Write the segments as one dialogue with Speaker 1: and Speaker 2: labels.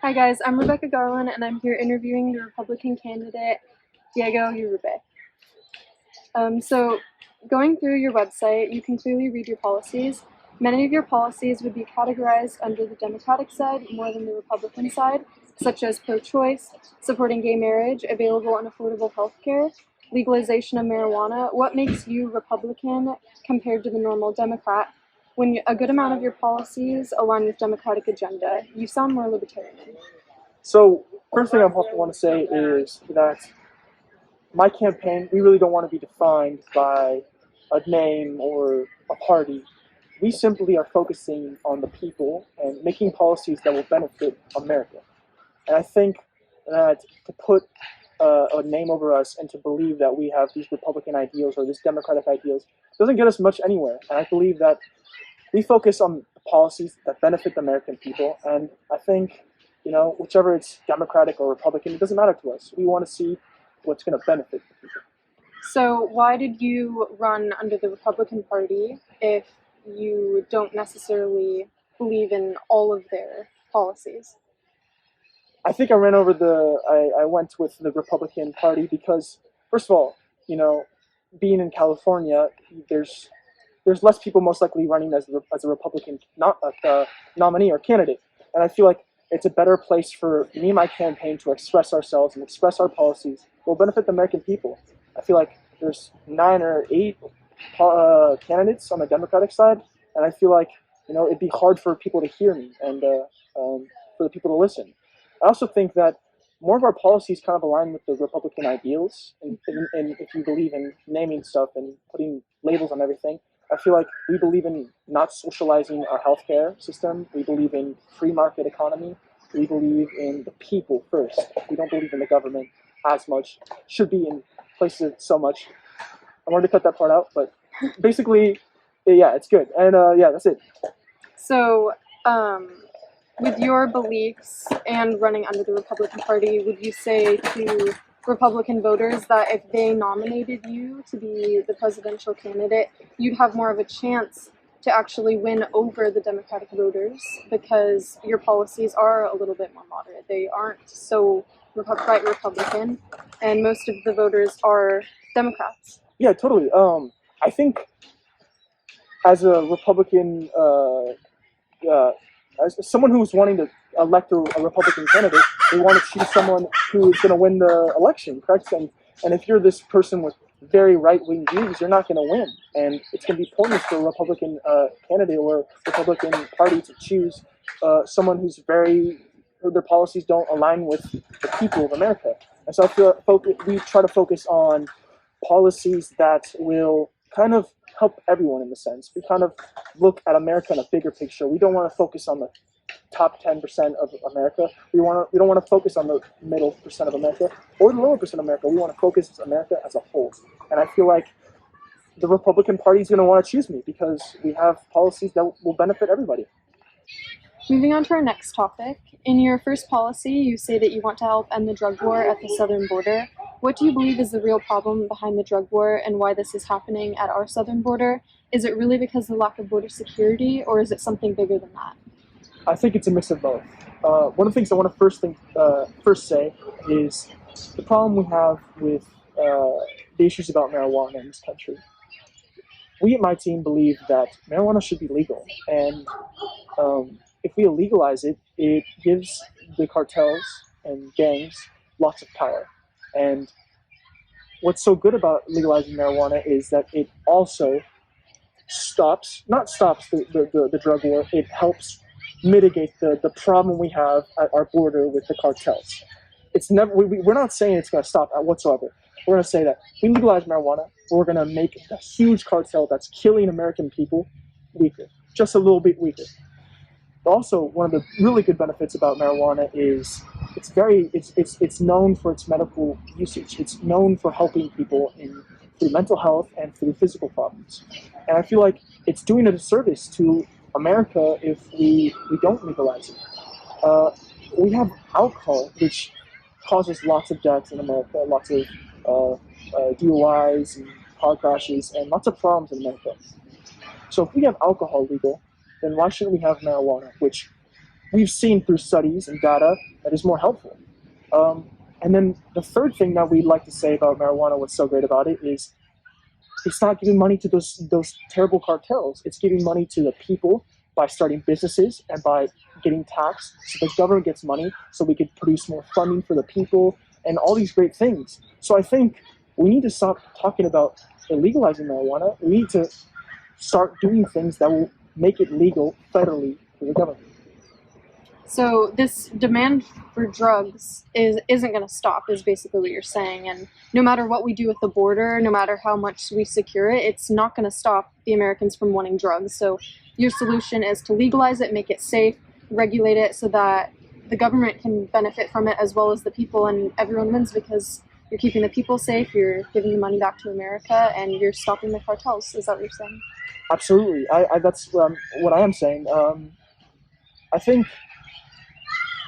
Speaker 1: Hi guys, I'm Rebecca Garlan and I'm here interviewing the Republican candidate Diego Uribe. So going through your website, you can clearly read your policies. Many of your policies would be categorized under the Democratic side more than the Republican side, such as pro-choice, supporting gay marriage, available and affordable health care, legalization of marijuana. What makes you Republican compared to the normal Democrat when a good amount of your policies align with Democratic agenda? You sound more libertarian.
Speaker 2: So, first thing I want to say is that my campaign, we really don't want to be defined by a name or a party. We simply are focusing on the people and making policies that will benefit America. And I think that to put a name over us and to believe that we have these Republican ideals or these Democratic ideals doesn't get us much anywhere. And I believe that we focus on policies that benefit the American people. And I think, whichever it's Democratic or Republican, it doesn't matter to us. We want to see what's going to benefit the people.
Speaker 1: So why did you run under the Republican Party if you don't necessarily believe in all of their policies?
Speaker 2: I think I went with the Republican Party because, first of all, being in California, there's less people most likely running as a Republican nominee or candidate. And I feel like it's a better place for me and my campaign to express ourselves and express our policies that will benefit the American people. I feel like there's 9 or 8 candidates on the Democratic side, and I feel like it'd be hard for people to hear me and for the people to listen. I also think that more of our policies kind of align with the Republican ideals, and if you believe in naming stuff and putting labels on everything, I feel like we believe in not socializing our healthcare system. We believe in free market economy. We believe in the people first. We don't believe in the government as much. Should be in places so much. I wanted to cut that part out, but basically, yeah, it's good. And yeah, that's it.
Speaker 1: So, with your beliefs and running under the Republican Party, would you say to Republican voters that if they nominated you to be the presidential candidate, you'd have more of a chance to actually win over the Democratic voters because your policies are a little bit more moderate? They aren't so bright Republican, and most of the voters are Democrats.
Speaker 2: Yeah, totally. I think as a Republican, as someone who's wanting to elect a Republican candidate, they want to choose someone who's going to win the election, correct? And if you're this person with very right-wing views, you're not going to win. And it's going to be pointless for a Republican candidate or Republican Party to choose someone who's their policies don't align with the people of America. And so I feel we try to focus on policies that will kind of help everyone in the sense. We kind of look at America in a bigger picture. We don't want to focus on the top 10% of America. We don't want to focus on the middle percent of America or the lower percent of America. We want to focus on America as a whole. And I feel like the Republican Party is going to want to choose me because we have policies that will benefit everybody.
Speaker 1: Moving on to our next topic. In your first policy, you say that you want to help end the drug war at the southern border. What do you believe is the real problem behind the drug war and why this is happening at our southern border? Is it really because of the lack of border security, or is it something bigger than that?
Speaker 2: I think it's a mix of both. One of the things I want to first say is the problem we have with the issues about marijuana in this country. We at my team believe that marijuana should be legal, and if we legalize it, it gives the cartels and gangs lots of power. And what's so good about legalizing marijuana is that it also not stops the drug war, it helps mitigate the problem we have at our border with the cartels. It's never we're not saying it's going to stop whatsoever. We're going to say that we legalize marijuana, we're going to make a huge cartel that's killing American people weaker, just a little bit weaker. Also, one of the really good benefits about marijuana is it's known for its medical usage. It's known for helping people through mental health and through physical problems. And I feel like it's doing a disservice to America if we don't legalize it. We have alcohol, which causes lots of deaths in America, lots of DUIs and car crashes, and lots of problems in America. So if we have alcohol legal, then why shouldn't we have marijuana, which we've seen through studies and data that is more helpful. And then the third thing that we'd like to say about marijuana, what's so great about it, is it's not giving money to those terrible cartels. It's giving money to the people by starting businesses and by getting taxed, so the government gets money, so we could produce more funding for the people and all these great things. So I think we need to stop talking about illegalizing marijuana. We need to start doing things that will make it legal federally for the government.
Speaker 1: So this demand for drugs isn't going to stop, is basically what you're saying. And no matter what we do with the border, no matter how much we secure it, it's not going to stop the Americans from wanting drugs. So your solution is to legalize it, make it safe, regulate it so that the government can benefit from it as well as the people, and everyone wins because you're keeping the people safe, you're giving the money back to America, and you're stopping the cartels. Is that what you're saying?
Speaker 2: Absolutely. That's what I am saying. I think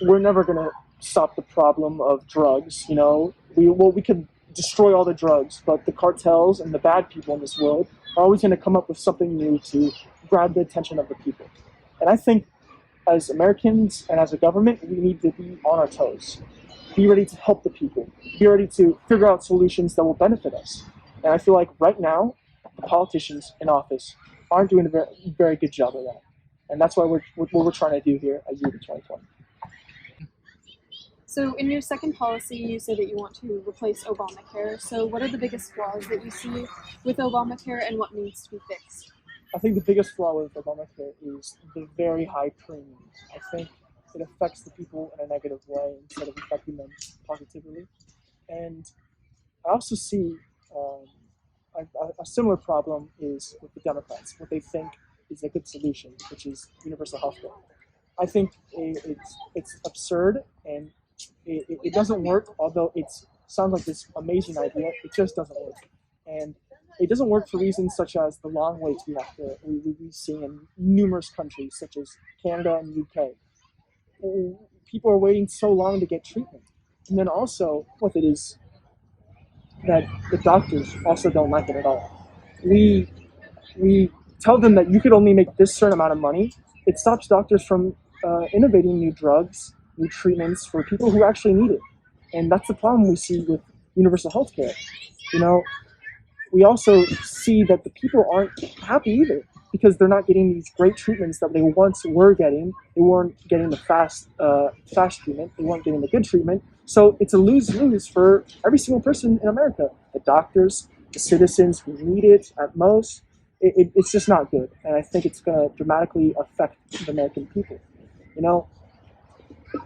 Speaker 2: we're never going to stop the problem of drugs. We could destroy all the drugs, but the cartels and the bad people in this world are always going to come up with something new to grab the attention of the people. And I think as Americans and as a government, we need to be on our toes. Be ready to help the people. Be ready to figure out solutions that will benefit us. And I feel like right now, the politicians in office aren't doing a very, very good job of that. And that's what we're trying to do here at Uribe2020.
Speaker 1: So in your second policy, you say that you want to replace Obamacare. So what are the biggest flaws that you see with Obamacare and what needs to be fixed?
Speaker 2: I think the biggest flaw with Obamacare is the very high premiums. I think it affects the people in a negative way instead of affecting them positively. And I also see a similar problem is with the Democrats, what they think is a good solution, which is universal health care. I think it's absurd and it doesn't work, although it sounds like this amazing idea. It just doesn't work. And it doesn't work for reasons such as the long waits we see in numerous countries, such as Canada and UK. People are waiting so long to get treatment. And then also, what it is that the doctors also don't like it at all. We tell them that you could only make this certain amount of money. It stops doctors from innovating new drugs, new treatments for people who actually need it. And that's the problem we see with universal health care. We also see that the people aren't happy either because they're not getting these great treatments that they once were getting. They weren't getting the fast treatment. They weren't getting the good treatment. So it's a lose-lose for every single person in America. The doctors, the citizens who need it at most. It's just not good. And I think it's going to dramatically affect the American people.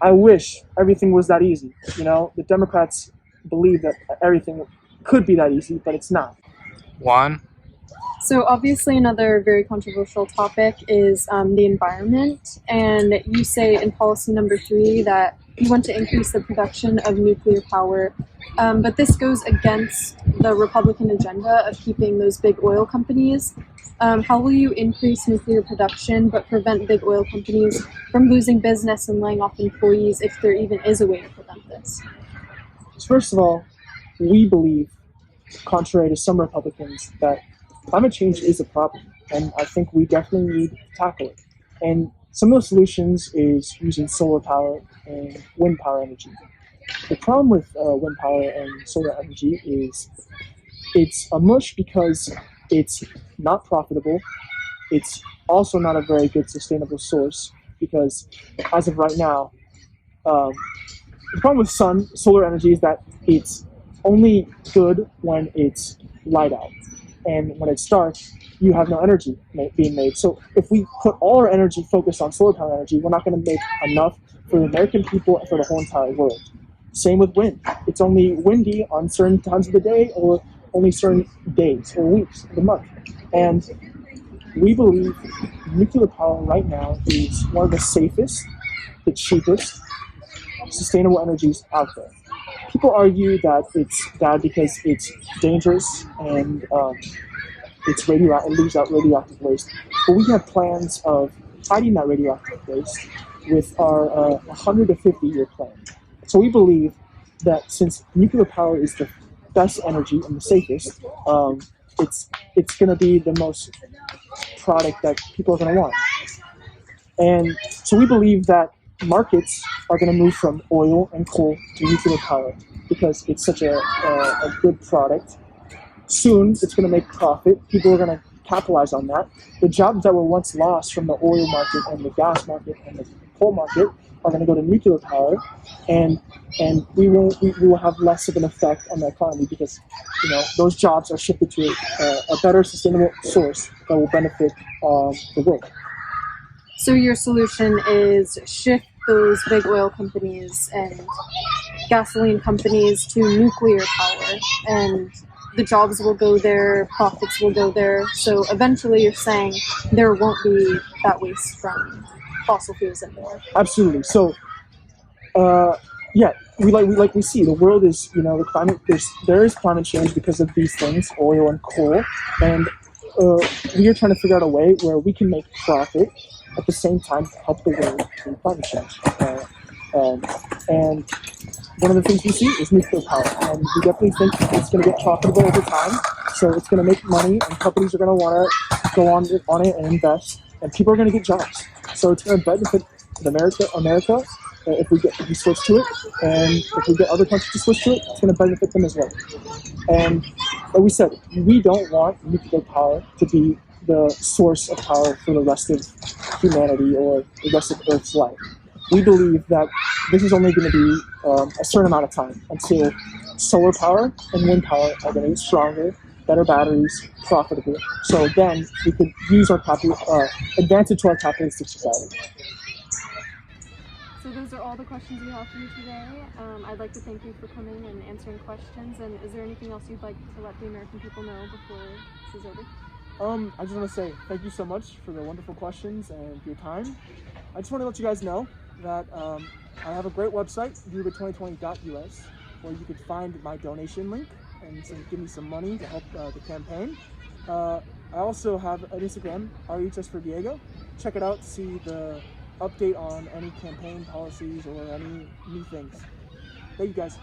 Speaker 2: I wish everything was that easy. The Democrats believe that everything could be that easy, but it's not.
Speaker 3: Juan?
Speaker 1: So obviously another very controversial topic is the environment, and you say in policy number 3 that you want to increase the production of nuclear power, but this goes against the Republican agenda of keeping those big oil companies. How will you increase nuclear production but prevent big oil companies from losing business and laying off employees if there even is a way to prevent this?
Speaker 2: First of all, we believe, contrary to some Republicans, that climate change is a problem, and I think we definitely need to tackle it. And some of the solutions is using solar power and wind power energy. The problem with wind power and solar energy is it's a mush because it's not profitable. It's also not a very good sustainable source because, as of right now, the problem with solar energy is that it's only good when it's light out, and when it's dark, you have no energy being made. So if we put all our energy focused on solar power energy, we're not going to make enough for the American people and for the whole entire world. Same with wind. It's only windy on certain times of the day or only certain days or weeks of the month. And we believe nuclear power right now is one of the safest, the cheapest, sustainable energies out there. People argue that it's bad because it's dangerous and it leaves out radioactive waste. But we have plans of hiding that radioactive waste with our 150-year plan. So we believe that since nuclear power is the best energy and the safest, it's going to be the most product that people are going to want. And so we believe that markets are going to move from oil and coal to nuclear power because it's such a good product. Soon, it's going to make profit. People are going to capitalize on that. The jobs that were once lost from the oil market and the gas market and the coal market are going to go to nuclear power, and we will have less of an effect on the economy because those jobs are shifted to a better sustainable source that will benefit the world.
Speaker 1: So your solution is shift those big oil companies and gasoline companies to nuclear power, and the jobs will go there, profits will go there. So eventually you're saying there won't be that waste from fossil fuels anymore.
Speaker 2: Absolutely. So, yeah, we see the world is the climate. There is climate change because of these things, oil and coal, and we are trying to figure out a way where we can make profit at the same time help the world through climate change. And one of the things we see is nuclear power, and we definitely think it's going to get profitable over time. So it's going to make money, and companies are going to want to go on it and invest, and people are going to get jobs. So it's going to benefit America if we switch to it, and if we get other countries to switch to it, it's going to benefit them as well. And like we said, we don't want nuclear power to be the source of power for the rest of humanity or the rest of Earth's life. We believe that this is only going to be a certain amount of time until solar power and wind power are going to get stronger, better batteries, profitable. So then we could use our advantage to our capitalistic society.
Speaker 1: So those are all the questions we have for you today. I'd like to thank you for coming and answering questions. And is there anything else you'd like to let the American people know before this is over?
Speaker 2: I just want to say thank you so much for the wonderful questions and your time. I just want to let you guys know that I have a great website, Uribe2020.us, where you could find my donation link and give me some money to help the campaign. I also have an Instagram, RHS for Diego. Check it out to see the update on any campaign policies or any new things. Thank you guys.